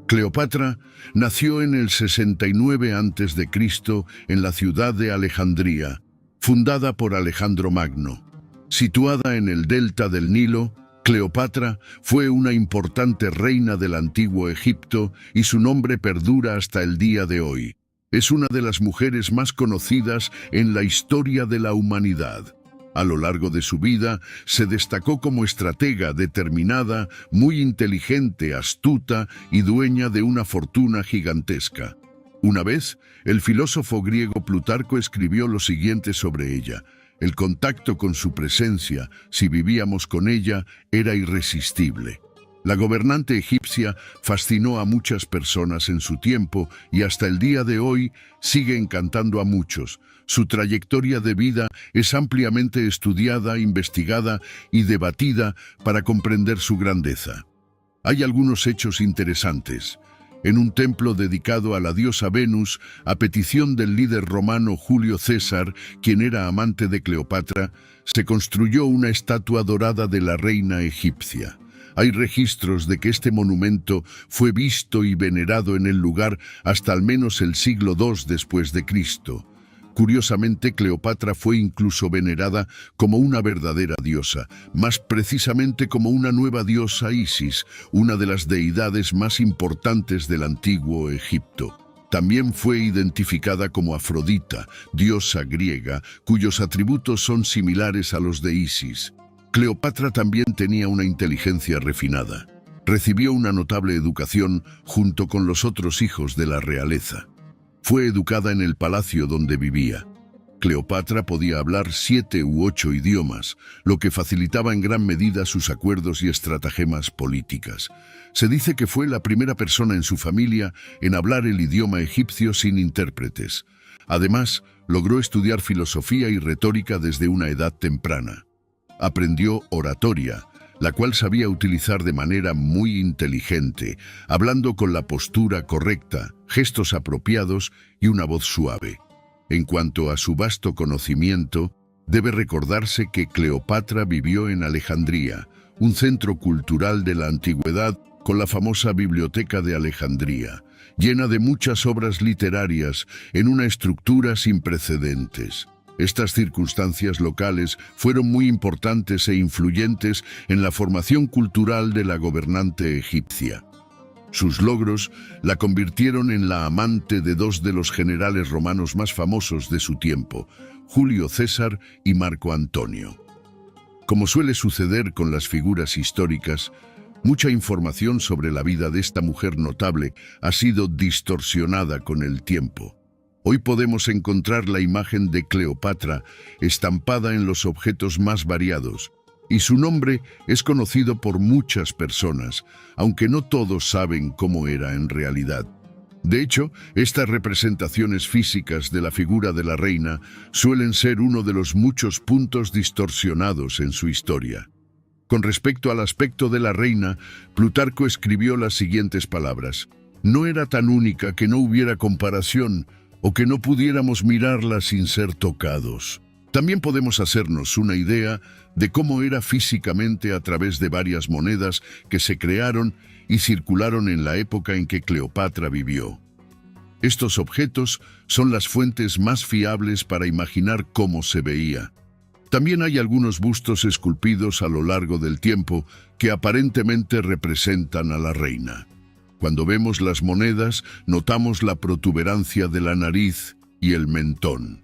Cleopatra nació en el 69 a.C. en la ciudad de Alejandría, fundada por Alejandro Magno. Situada en el delta del Nilo, Cleopatra fue una importante reina del antiguo Egipto y su nombre perdura hasta el día de hoy. Es una de las mujeres más conocidas en la historia de la humanidad. A lo largo de su vida, se destacó como estratega determinada, muy inteligente, astuta y dueña de una fortuna gigantesca. Una vez, el filósofo griego Plutarco escribió lo siguiente sobre ella: el contacto con su presencia, si vivíamos con ella, era irresistible. La gobernante egipcia fascinó a muchas personas en su tiempo y hasta el día de hoy sigue encantando a muchos. Su trayectoria de vida es ampliamente estudiada, investigada y debatida para comprender su grandeza. Hay algunos hechos interesantes. En un templo dedicado a la diosa Venus, a petición del líder romano Julio César, quien era amante de Cleopatra, se construyó una estatua dorada de la reina egipcia. Hay registros de que este monumento fue visto y venerado en el lugar hasta al menos el siglo II después de Cristo. Curiosamente, Cleopatra fue incluso venerada como una verdadera diosa, más precisamente como una nueva diosa Isis, una de las deidades más importantes del antiguo Egipto. También fue identificada como Afrodita, diosa griega, cuyos atributos son similares a los de Isis. Cleopatra también tenía una inteligencia refinada. Recibió una notable educación junto con los otros hijos de la realeza. Fue educada en el palacio donde vivía. Cleopatra podía hablar 7 u 8 idiomas, lo que facilitaba en gran medida sus acuerdos y estratagemas políticas. Se dice que fue la primera persona en su familia en hablar el idioma egipcio sin intérpretes. Además, logró estudiar filosofía y retórica desde una edad temprana. Aprendió oratoria, la cual sabía utilizar de manera muy inteligente, hablando con la postura correcta, gestos apropiados y una voz suave. En cuanto a su vasto conocimiento, debe recordarse que Cleopatra vivió en Alejandría, un centro cultural de la antigüedad con la famosa Biblioteca de Alejandría, llena de muchas obras literarias en una estructura sin precedentes. Estas circunstancias locales fueron muy importantes e influyentes en la formación cultural de la gobernante egipcia. Sus logros la convirtieron en la amante de dos de los generales romanos más famosos de su tiempo, Julio César y Marco Antonio. Como suele suceder con las figuras históricas, mucha información sobre la vida de esta mujer notable ha sido distorsionada con el tiempo. Hoy podemos encontrar la imagen de Cleopatra estampada en los objetos más variados, y su nombre es conocido por muchas personas, aunque no todos saben cómo era en realidad. De hecho, estas representaciones físicas de la figura de la reina suelen ser uno de los muchos puntos distorsionados en su historia. Con respecto al aspecto de la reina, Plutarco escribió las siguientes palabras: «No era tan única que no hubiera comparación, o que no pudiéramos mirarla sin ser tocados». También podemos hacernos una idea de cómo era físicamente a través de varias monedas que se crearon y circularon en la época en que Cleopatra vivió. Estos objetos son las fuentes más fiables para imaginar cómo se veía. También hay algunos bustos esculpidos a lo largo del tiempo que aparentemente representan a la reina. Cuando vemos las monedas, notamos la protuberancia de la nariz y el mentón.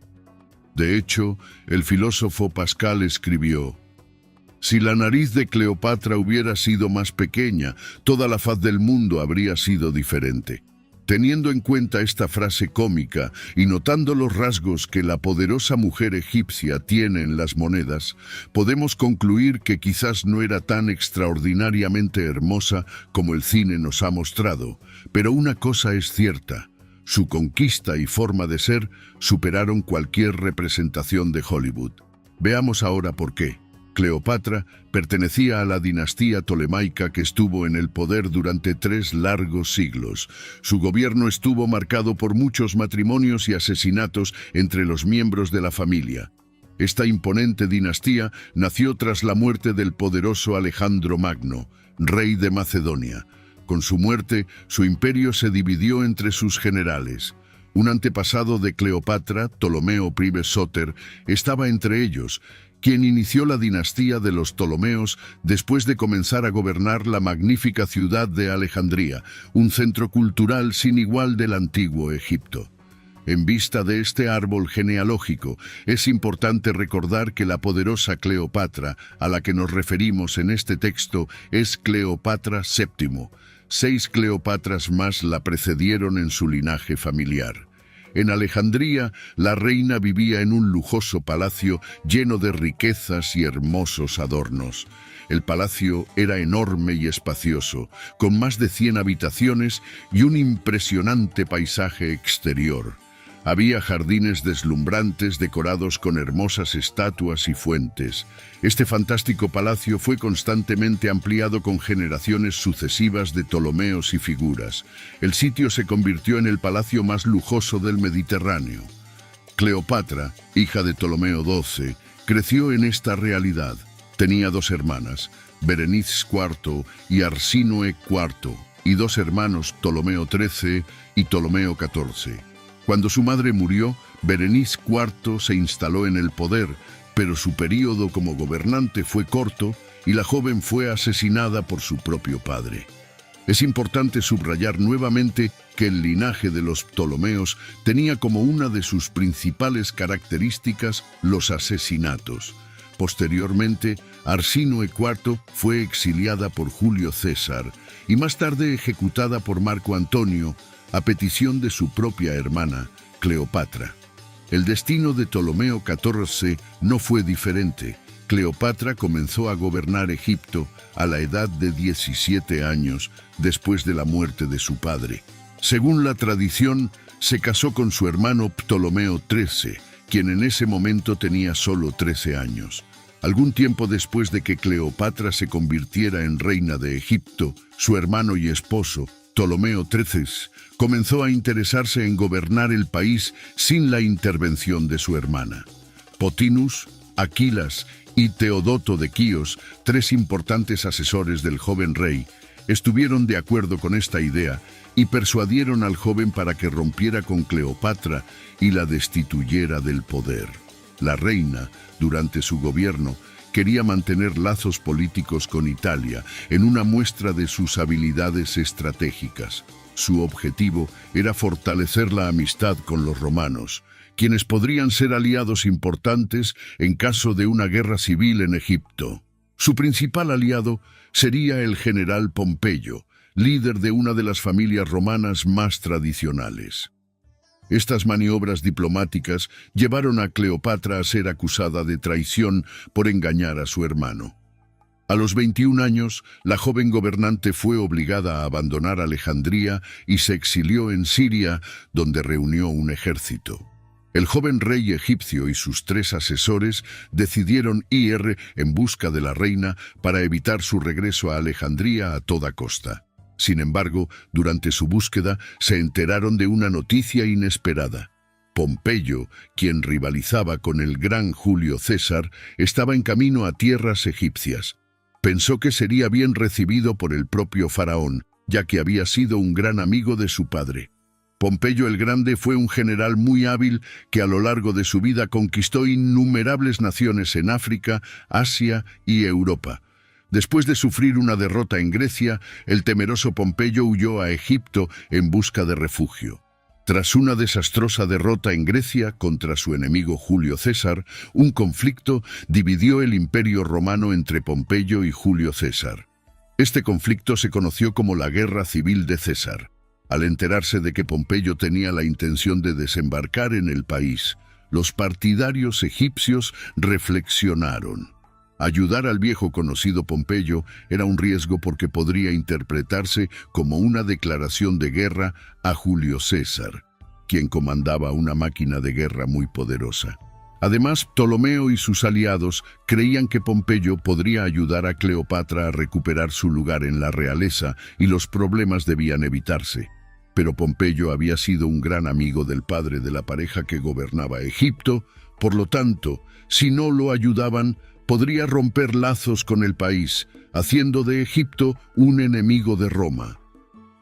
De hecho, el filósofo Pascal escribió: «Si la nariz de Cleopatra hubiera sido más pequeña, toda la faz del mundo habría sido diferente». Teniendo en cuenta esta frase cómica y notando los rasgos que la poderosa mujer egipcia tiene en las monedas, podemos concluir que quizás no era tan extraordinariamente hermosa como el cine nos ha mostrado, pero una cosa es cierta: su conquista y forma de ser superaron cualquier representación de Hollywood. Veamos ahora por qué. Cleopatra pertenecía a la dinastía tolemaica que estuvo en el poder durante 3 largos siglos. Su gobierno estuvo marcado por muchos matrimonios y asesinatos entre los miembros de la familia. Esta imponente dinastía nació tras la muerte del poderoso Alejandro Magno, rey de Macedonia. Con su muerte, su imperio se dividió entre sus generales. Un antepasado de Cleopatra, Ptolomeo I Sóter, estaba entre ellos, quien inició la dinastía de los Ptolomeos después de comenzar a gobernar la magnífica ciudad de Alejandría, un centro cultural sin igual del antiguo Egipto. En vista de este árbol genealógico, es importante recordar que la poderosa Cleopatra, a la que nos referimos en este texto, es Cleopatra VII. 6 Cleopatras más la precedieron en su linaje familiar. En Alejandría, la reina vivía en un lujoso palacio lleno de riquezas y hermosos adornos. El palacio era enorme y espacioso, con más de 100 habitaciones y un impresionante paisaje exterior. Había jardines deslumbrantes decorados con hermosas estatuas y fuentes. Este fantástico palacio fue constantemente ampliado con generaciones sucesivas de Ptolomeos y figuras. El sitio se convirtió en el palacio más lujoso del Mediterráneo. Cleopatra, hija de Ptolomeo XII, creció en esta realidad. Tenía 2 hermanas, Berenice IV y Arsínoe IV, y 2 hermanos, Ptolomeo XIII y Ptolomeo XIV. Cuando su madre murió, Berenice IV se instaló en el poder, pero su período como gobernante fue corto y la joven fue asesinada por su propio padre. Es importante subrayar nuevamente que el linaje de los Ptolomeos tenía como una de sus principales características los asesinatos. Posteriormente, Arsínoe IV fue exiliada por Julio César y más tarde ejecutada por Marco Antonio, a petición de su propia hermana, Cleopatra. El destino de Ptolomeo XIV no fue diferente. Cleopatra comenzó a gobernar Egipto a la edad de 17 años después de la muerte de su padre. Según la tradición, se casó con su hermano Ptolomeo XIII, quien en ese momento tenía solo 13 años. Algún tiempo después de que Cleopatra se convirtiera en reina de Egipto, su hermano y esposo, Ptolomeo XIII, comenzó a interesarse en gobernar el país sin la intervención de su hermana. Potinus, Aquilas y Teodoto de Quíos, 3 importantes asesores del joven rey, estuvieron de acuerdo con esta idea y persuadieron al joven para que rompiera con Cleopatra y la destituyera del poder. La reina, durante su gobierno, quería mantener lazos políticos con Italia en una muestra de sus habilidades estratégicas. Su objetivo era fortalecer la amistad con los romanos, quienes podrían ser aliados importantes en caso de una guerra civil en Egipto. Su principal aliado sería el general Pompeyo, líder de una de las familias romanas más tradicionales. Estas maniobras diplomáticas llevaron a Cleopatra a ser acusada de traición por engañar a su hermano. A los 21 años, la joven gobernante fue obligada a abandonar Alejandría y se exilió en Siria, donde reunió un ejército. El joven rey egipcio y sus 3 asesores decidieron ir en busca de la reina para evitar su regreso a Alejandría a toda costa. Sin embargo, durante su búsqueda se enteraron de una noticia inesperada. Pompeyo, quien rivalizaba con el gran Julio César, estaba en camino a tierras egipcias. Pensó que sería bien recibido por el propio faraón, ya que había sido un gran amigo de su padre. Pompeyo el Grande fue un general muy hábil que a lo largo de su vida conquistó innumerables naciones en África, Asia y Europa. Después de sufrir una derrota en Grecia, el temeroso Pompeyo huyó a Egipto en busca de refugio. Tras una desastrosa derrota en Grecia contra su enemigo Julio César, un conflicto dividió el imperio romano entre Pompeyo y Julio César. Este conflicto se conoció como la Guerra Civil de César. Al enterarse de que Pompeyo tenía la intención de desembarcar en el país, los partidarios egipcios reflexionaron. Ayudar al viejo conocido Pompeyo era un riesgo porque podría interpretarse como una declaración de guerra a Julio César, quien comandaba una máquina de guerra muy poderosa. Además, Ptolomeo y sus aliados creían que Pompeyo podría ayudar a Cleopatra a recuperar su lugar en la realeza y los problemas debían evitarse. Pero Pompeyo había sido un gran amigo del padre de la pareja que gobernaba Egipto, por lo tanto, si no lo ayudaban, podría romper lazos con el país, haciendo de Egipto un enemigo de Roma.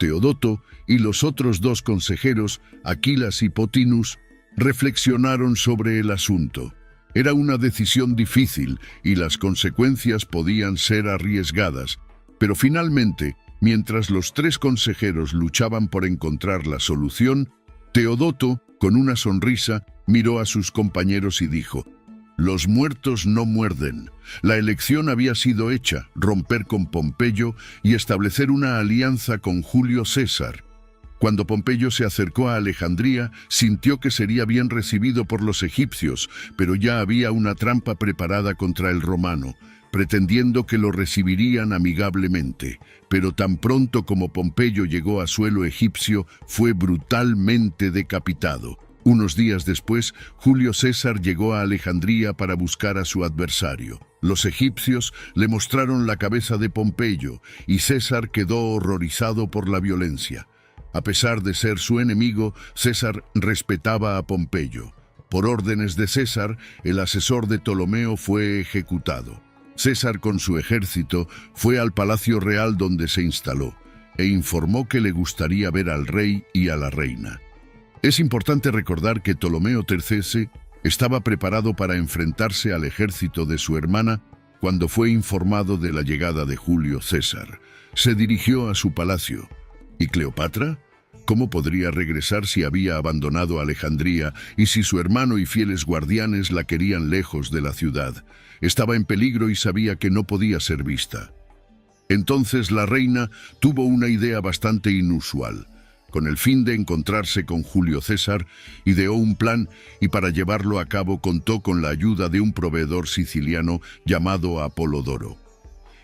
Teodoto y los otros dos consejeros, Aquilas y Potinus, reflexionaron sobre el asunto. Era una decisión difícil y las consecuencias podían ser arriesgadas, pero finalmente, mientras los tres consejeros luchaban por encontrar la solución, Teodoto, con una sonrisa, miró a sus compañeros y dijo: «Los muertos no muerden. La elección había sido hecha, romper con Pompeyo y establecer una alianza con Julio César». Cuando Pompeyo se acercó a Alejandría, sintió que sería bien recibido por los egipcios, pero ya había una trampa preparada contra el romano, pretendiendo que lo recibirían amigablemente. Pero tan pronto como Pompeyo llegó a suelo egipcio, fue brutalmente decapitado. Unos días después, Julio César llegó a Alejandría para buscar a su adversario. Los egipcios le mostraron la cabeza de Pompeyo y César quedó horrorizado por la violencia. A pesar de ser su enemigo, César respetaba a Pompeyo. Por órdenes de César, el asesor de Ptolomeo fue ejecutado. César, con su ejército, fue al palacio real donde se instaló e informó que le gustaría ver al rey y a la reina. Es importante recordar que Ptolomeo III estaba preparado para enfrentarse al ejército de su hermana cuando fue informado de la llegada de Julio César. Se dirigió a su palacio. ¿Y Cleopatra? ¿Cómo podría regresar si había abandonado Alejandría y si su hermano y fieles guardianes la querían lejos de la ciudad? Estaba en peligro y sabía que no podía ser vista. Entonces la reina tuvo una idea bastante inusual. Con el fin de encontrarse con Julio César, ideó un plan y para llevarlo a cabo contó con la ayuda de un proveedor siciliano llamado Apolodoro.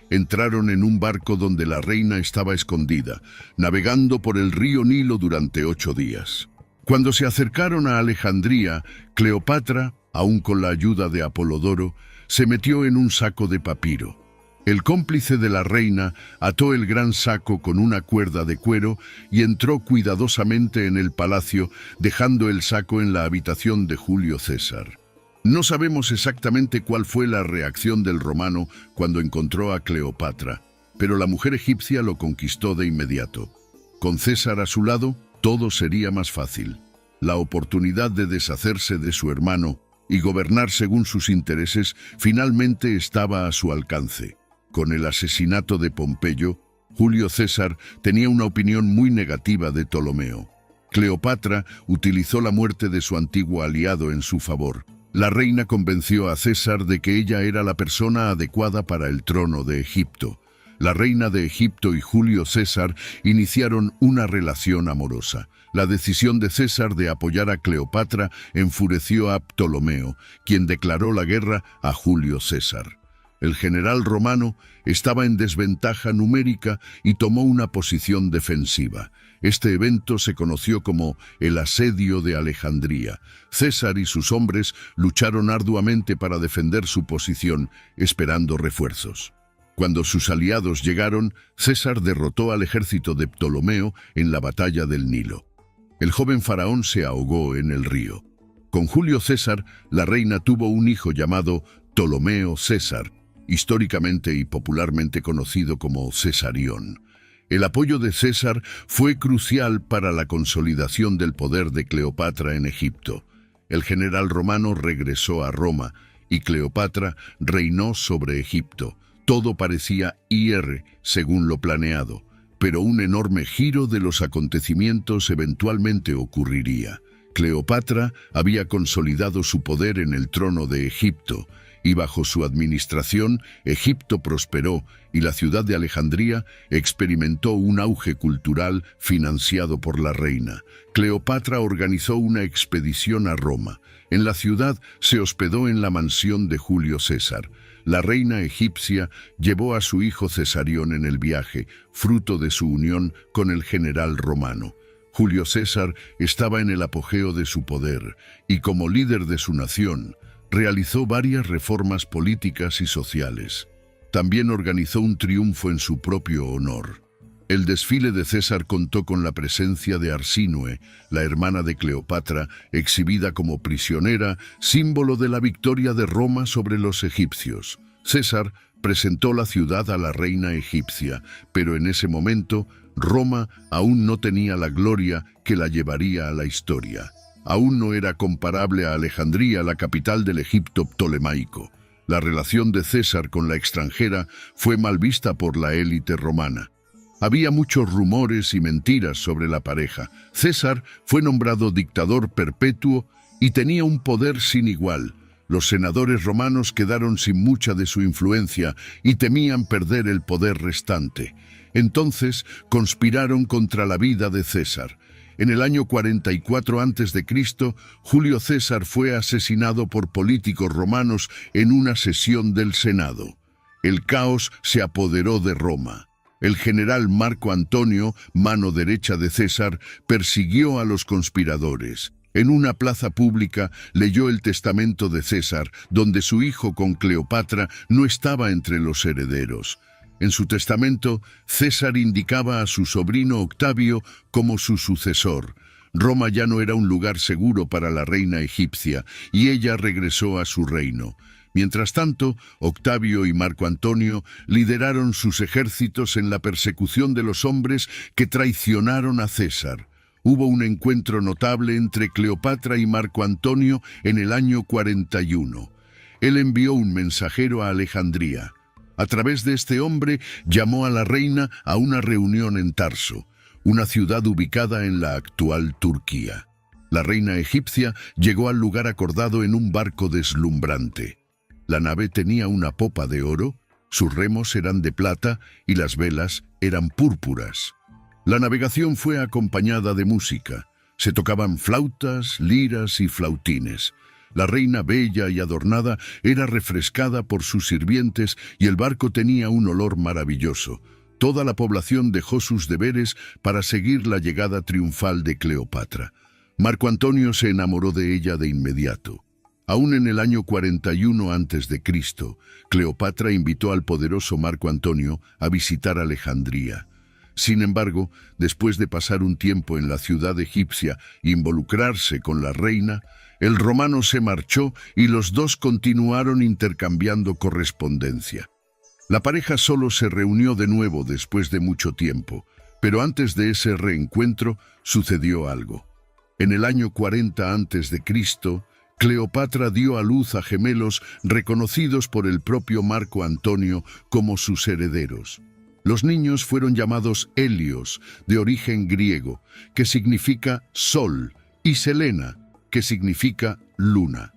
Entraron en un barco donde la reina estaba escondida, navegando por el río Nilo durante 8 días. Cuando se acercaron a Alejandría, Cleopatra, aún con la ayuda de Apolodoro, se metió en un saco de papiro. El cómplice de la reina ató el gran saco con una cuerda de cuero y entró cuidadosamente en el palacio, dejando el saco en la habitación de Julio César. No sabemos exactamente cuál fue la reacción del romano cuando encontró a Cleopatra, pero la mujer egipcia lo conquistó de inmediato. Con César a su lado, todo sería más fácil. La oportunidad de deshacerse de su hermano y gobernar según sus intereses finalmente estaba a su alcance. Con el asesinato de Pompeyo, Julio César tenía una opinión muy negativa de Ptolomeo. Cleopatra utilizó la muerte de su antiguo aliado en su favor. La reina convenció a César de que ella era la persona adecuada para el trono de Egipto. La reina de Egipto y Julio César iniciaron una relación amorosa. La decisión de César de apoyar a Cleopatra enfureció a Ptolomeo, quien declaró la guerra a Julio César. El general romano estaba en desventaja numérica y tomó una posición defensiva. Este evento se conoció como el Asedio de Alejandría. César y sus hombres lucharon arduamente para defender su posición, esperando refuerzos. Cuando sus aliados llegaron, César derrotó al ejército de Ptolomeo en la batalla del Nilo. El joven faraón se ahogó en el río. Con Julio César, la reina tuvo un hijo llamado Ptolomeo César, históricamente y popularmente conocido como Cesarión. El apoyo de César fue crucial para la consolidación del poder de Cleopatra en Egipto. El general romano regresó a Roma y Cleopatra reinó sobre Egipto. Todo parecía ir según lo planeado, pero un enorme giro de los acontecimientos eventualmente ocurriría. Cleopatra había consolidado su poder en el trono de Egipto, y bajo su administración, Egipto prosperó y la ciudad de Alejandría experimentó un auge cultural financiado por la reina. Cleopatra organizó una expedición a Roma. En la ciudad se hospedó en la mansión de Julio César. La reina egipcia llevó a su hijo Cesarión en el viaje, fruto de su unión con el general romano. Julio César estaba en el apogeo de su poder y como líder de su nación, realizó varias reformas políticas y sociales. También organizó un triunfo en su propio honor. El desfile de César contó con la presencia de Arsínoe, la hermana de Cleopatra, exhibida como prisionera, símbolo de la victoria de Roma sobre los egipcios. César presentó la ciudad a la reina egipcia, pero en ese momento Roma aún no tenía la gloria que la llevaría a la historia. Aún no era comparable a Alejandría, la capital del Egipto ptolemaico. La relación de César con la extranjera fue mal vista por la élite romana. Había muchos rumores y mentiras sobre la pareja. César fue nombrado dictador perpetuo y tenía un poder sin igual. Los senadores romanos quedaron sin mucha de su influencia y temían perder el poder restante. Entonces conspiraron contra la vida de César. En el año 44 a.C., Julio César fue asesinado por políticos romanos en una sesión del Senado. El caos se apoderó de Roma. El general Marco Antonio, mano derecha de César, persiguió a los conspiradores. En una plaza pública leyó el testamento de César, donde su hijo con Cleopatra no estaba entre los herederos. En su testamento, César indicaba a su sobrino Octavio como su sucesor. Roma ya no era un lugar seguro para la reina egipcia, y ella regresó a su reino. Mientras tanto, Octavio y Marco Antonio lideraron sus ejércitos en la persecución de los hombres que traicionaron a César. Hubo un encuentro notable entre Cleopatra y Marco Antonio en el año 41. Él envió un mensajero a Alejandría. A través de este hombre llamó a la reina a una reunión en Tarso, una ciudad ubicada en la actual Turquía. La reina egipcia llegó al lugar acordado en un barco deslumbrante. La nave tenía una popa de oro, sus remos eran de plata y las velas eran púrpuras. La navegación fue acompañada de música. Se tocaban flautas, liras y flautines. La reina, bella y adornada, era refrescada por sus sirvientes y el barco tenía un olor maravilloso. Toda la población dejó sus deberes para seguir la llegada triunfal de Cleopatra. Marco Antonio se enamoró de ella de inmediato. Aún en el año 41 a.C., Cleopatra invitó al poderoso Marco Antonio a visitar Alejandría. Sin embargo, después de pasar un tiempo en la ciudad egipcia e involucrarse con la reina, el romano se marchó y los dos continuaron intercambiando correspondencia. La pareja solo se reunió de nuevo después de mucho tiempo, pero antes de ese reencuentro sucedió algo. En el año 40 a.C., Cleopatra dio a luz a gemelos reconocidos por el propio Marco Antonio como sus herederos. Los niños fueron llamados Helios, de origen griego, que significa sol, y Selena, que significa luna.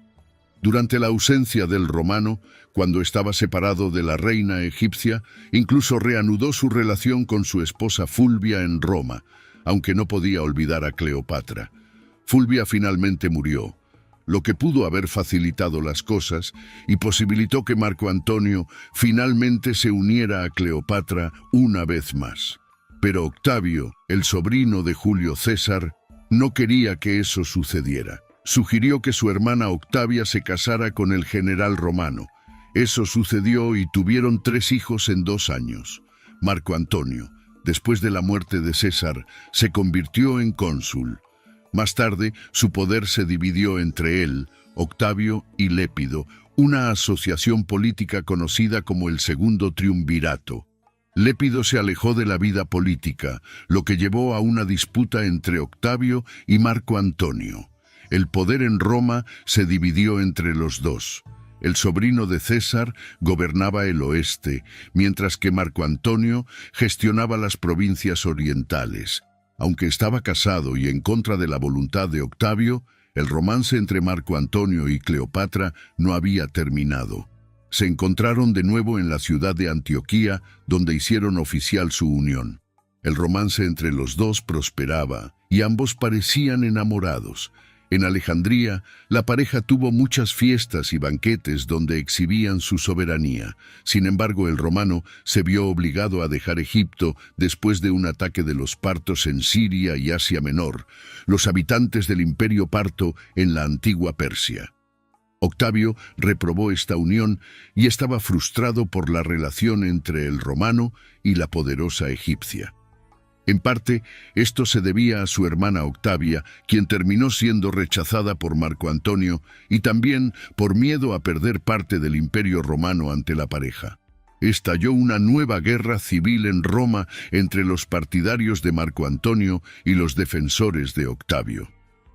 Durante la ausencia del romano, cuando estaba separado de la reina egipcia, incluso reanudó su relación con su esposa Fulvia en Roma, aunque no podía olvidar a Cleopatra. Fulvia finalmente murió, lo que pudo haber facilitado las cosas y posibilitó que Marco Antonio finalmente se uniera a Cleopatra una vez más. Pero Octavio, el sobrino de Julio César, no quería que eso sucediera. Sugirió que su hermana Octavia se casara con el general romano. Eso sucedió y tuvieron 3 hijos en 2 años. Marco Antonio, después de la muerte de César, se convirtió en cónsul. Más tarde, su poder se dividió entre él, Octavio y Lépido, una asociación política conocida como el Segundo Triunvirato. Lépido se alejó de la vida política, lo que llevó a una disputa entre Octavio y Marco Antonio. El poder en Roma se dividió entre los dos. El sobrino de César gobernaba el oeste, mientras que Marco Antonio gestionaba las provincias orientales. Aunque estaba casado y en contra de la voluntad de Octavio, el romance entre Marco Antonio y Cleopatra no había terminado. Se encontraron de nuevo en la ciudad de Antioquía, donde hicieron oficial su unión. El romance entre los dos prosperaba y ambos parecían enamorados. En Alejandría, la pareja tuvo muchas fiestas y banquetes donde exhibían su soberanía. Sin embargo, el romano se vio obligado a dejar Egipto después de un ataque de los partos en Siria y Asia Menor, los habitantes del Imperio Parto en la antigua Persia. Octavio reprobó esta unión y estaba frustrado por la relación entre el romano y la poderosa egipcia. En parte, esto se debía a su hermana Octavia, quien terminó siendo rechazada por Marco Antonio, y también por miedo a perder parte del Imperio Romano ante la pareja. estalló una nueva guerra civil en Roma entre los partidarios de Marco Antonio y los defensores de Octavio.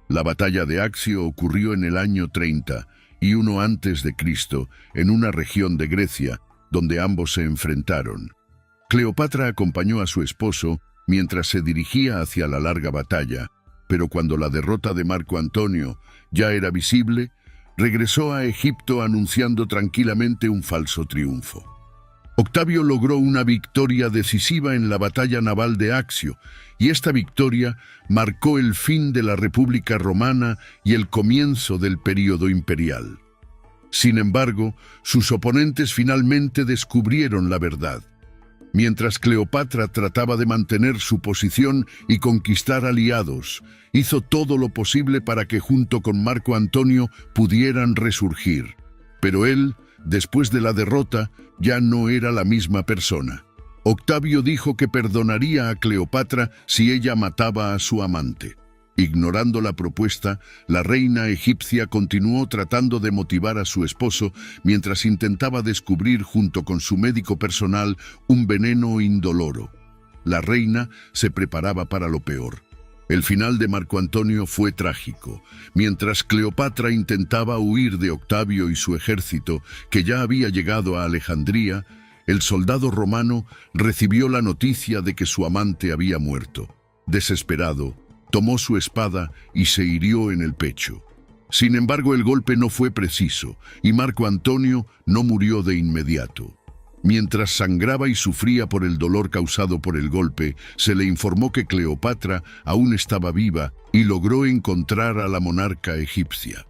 La batalla de Accio ocurrió en el año 30 y 1 antes de Cristo, en una región de Grecia, donde ambos se enfrentaron. Cleopatra acompañó a su esposo mientras se dirigía hacia la larga batalla, pero cuando la derrota de Marco Antonio ya era visible, regresó a Egipto anunciando tranquilamente un falso triunfo. Octavio logró una victoria decisiva en la batalla naval de Accio, y esta victoria marcó el fin de la República Romana y el comienzo del período imperial. Sin embargo, sus oponentes finalmente descubrieron la verdad. Mientras Cleopatra trataba de mantener su posición y conquistar aliados, hizo todo lo posible para que junto con Marco Antonio pudieran resurgir. Pero él, después de la derrota, ya no era la misma persona. Octavio dijo que perdonaría a Cleopatra si ella mataba a su amante. Ignorando la propuesta, la reina egipcia continuó tratando de motivar a su esposo mientras intentaba descubrir junto con su médico personal un veneno indoloro. La reina se preparaba para lo peor. El final de Marco Antonio fue trágico. Mientras Cleopatra intentaba huir de Octavio y su ejército, que ya había llegado a Alejandría, el soldado romano recibió la noticia de que su amante había muerto. Desesperado, tomó su espada y se hirió en el pecho. Sin embargo, el golpe no fue preciso y Marco Antonio no murió de inmediato. Mientras sangraba y sufría por el dolor causado por el golpe, se le informó que Cleopatra aún estaba viva y logró encontrar a la monarca egipcia.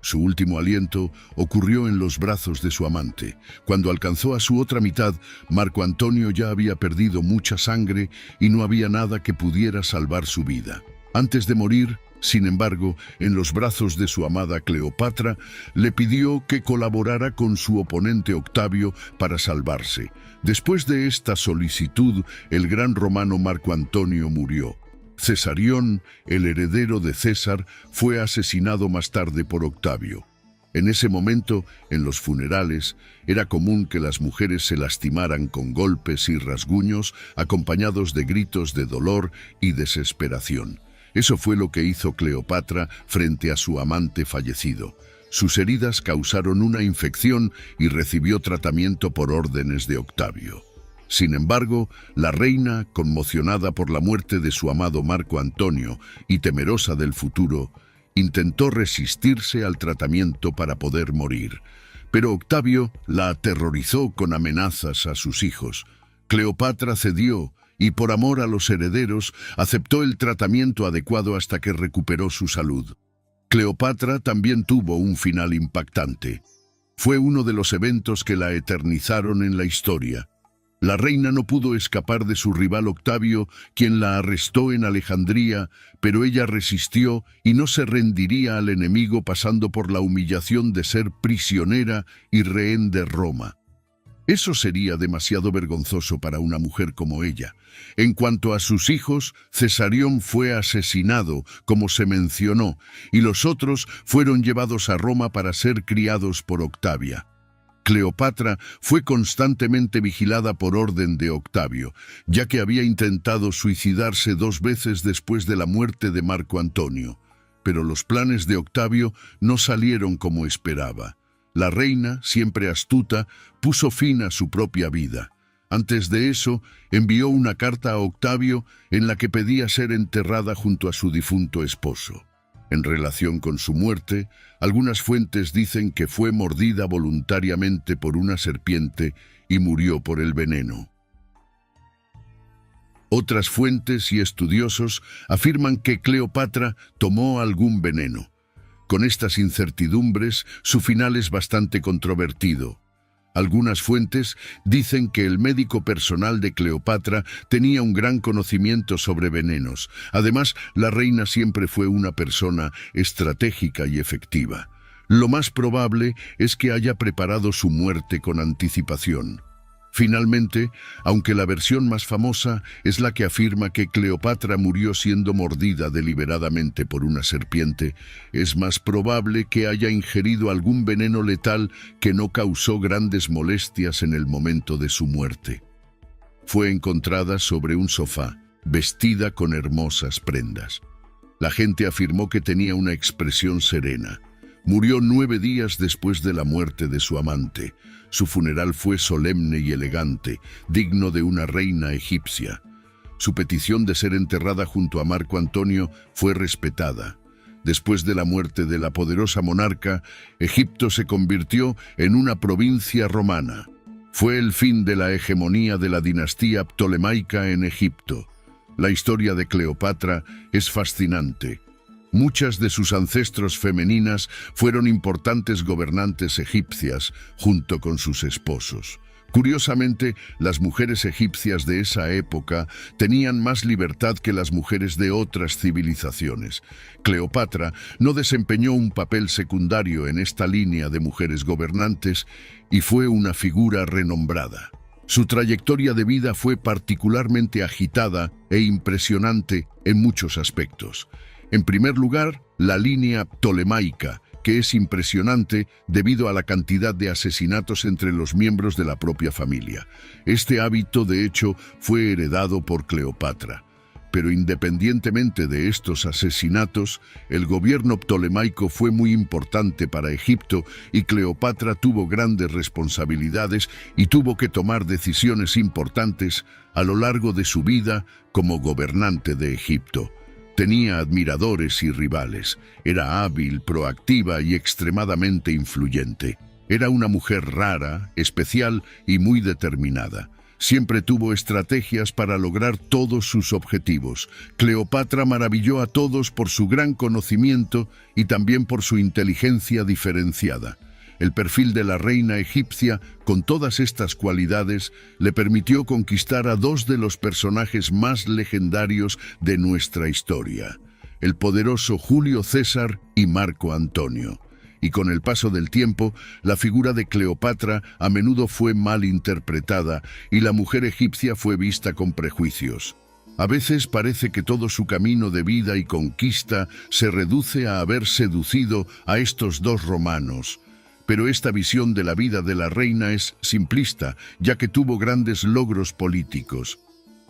Su último aliento ocurrió en los brazos de su amante. Cuando alcanzó a su otra mitad, Marco Antonio ya había perdido mucha sangre y no había nada que pudiera salvar su vida. Antes de morir, sin embargo, en los brazos de su amada Cleopatra, le pidió que colaborara con su oponente Octavio para salvarse. Después de esta solicitud, el gran romano Marco Antonio murió. Cesarión, el heredero de César, fue asesinado más tarde por Octavio. En ese momento, en los funerales, era común que las mujeres se lastimaran con golpes y rasguños, acompañados de gritos de dolor y desesperación. Eso fue lo que hizo Cleopatra frente a su amante fallecido. Sus heridas causaron una infección y recibió tratamiento por órdenes de Octavio. Sin embargo, la reina, conmocionada por la muerte de su amado Marco Antonio y temerosa del futuro, intentó resistirse al tratamiento para poder morir. Pero Octavio la aterrorizó con amenazas a sus hijos. Cleopatra cedió y por amor a los herederos aceptó el tratamiento adecuado hasta que recuperó su salud. Cleopatra también tuvo un final impactante. Fue uno de los eventos que la eternizaron en la historia. La reina no pudo escapar de su rival Octavio, quien la arrestó en Alejandría, pero ella resistió y no se rendiría al enemigo pasando por la humillación de ser prisionera y rehén de Roma. Eso sería demasiado vergonzoso para una mujer como ella. En cuanto a sus hijos, Cesarión fue asesinado, como se mencionó, y los otros fueron llevados a Roma para ser criados por Octavia. Cleopatra fue constantemente vigilada por orden de Octavio, ya que había intentado suicidarse 2 veces después de la muerte de Marco Antonio. Pero los planes de Octavio no salieron como esperaba. La reina, siempre astuta, puso fin a su propia vida. Antes de eso, envió una carta a Octavio en la que pedía ser enterrada junto a su difunto esposo. En relación con su muerte, algunas fuentes dicen que fue mordida voluntariamente por una serpiente y murió por el veneno. Otras fuentes y estudiosos afirman que Cleopatra tomó algún veneno. Con estas incertidumbres, su final es bastante controvertido. Algunas fuentes dicen que el médico personal de Cleopatra tenía un gran conocimiento sobre venenos. Además, la reina siempre fue una persona estratégica y efectiva. Lo más probable es que haya preparado su muerte con anticipación. Finalmente, aunque la versión más famosa es la que afirma que Cleopatra murió siendo mordida deliberadamente por una serpiente, es más probable que haya ingerido algún veneno letal que no causó grandes molestias en el momento de su muerte. Fue encontrada sobre un sofá, vestida con hermosas prendas. La gente afirmó que tenía una expresión serena. Murió 9 días después de la muerte de su amante. Su funeral fue solemne y elegante, digno de una reina egipcia. Su petición de ser enterrada junto a Marco Antonio fue respetada. Después de la muerte de la poderosa monarca, Egipto se convirtió en una provincia romana. Fue el fin de la hegemonía de la dinastía ptolemaica en Egipto. La historia de Cleopatra es fascinante. Muchas de sus ancestros femeninas fueron importantes gobernantes egipcias junto con sus esposos. Curiosamente, las mujeres egipcias de esa época tenían más libertad que las mujeres de otras civilizaciones. Cleopatra no desempeñó un papel secundario en esta línea de mujeres gobernantes y fue una figura renombrada. Su trayectoria de vida fue particularmente agitada e impresionante en muchos aspectos. En primer lugar, la línea ptolemaica, que es impresionante debido a la cantidad de asesinatos entre los miembros de la propia familia. Este hábito, de hecho, fue heredado por Cleopatra. Pero independientemente de estos asesinatos, el gobierno ptolemaico fue muy importante para Egipto y Cleopatra tuvo grandes responsabilidades y tuvo que tomar decisiones importantes a lo largo de su vida como gobernante de Egipto. Tenía admiradores y rivales, era hábil, proactiva y extremadamente influyente. Era una mujer rara, especial y muy determinada. Siempre tuvo estrategias para lograr todos sus objetivos. Cleopatra maravilló a todos por su gran conocimiento y también por su inteligencia diferenciada. El perfil de la reina egipcia, con todas estas cualidades, le permitió conquistar a 2 de los personajes más legendarios de nuestra historia, el poderoso Julio César y Marco Antonio. Y con el paso del tiempo, la figura de Cleopatra a menudo fue mal interpretada y la mujer egipcia fue vista con prejuicios. A veces parece que todo su camino de vida y conquista se reduce a haber seducido a estos 2 romanos. Pero esta visión de la vida de la reina es simplista, ya que tuvo grandes logros políticos.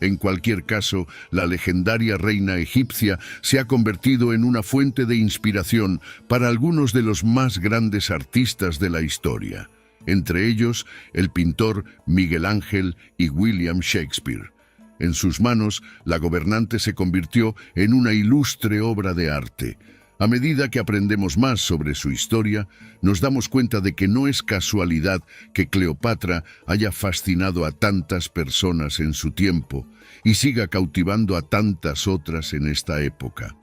En cualquier caso, la legendaria reina egipcia se ha convertido en una fuente de inspiración para algunos de los más grandes artistas de la historia, entre ellos el pintor Miguel Ángel y William Shakespeare. En sus manos, la gobernante se convirtió en una ilustre obra de arte. A medida que aprendemos más sobre su historia, nos damos cuenta de que no es casualidad que Cleopatra haya fascinado a tantas personas en su tiempo y siga cautivando a tantas otras en esta época.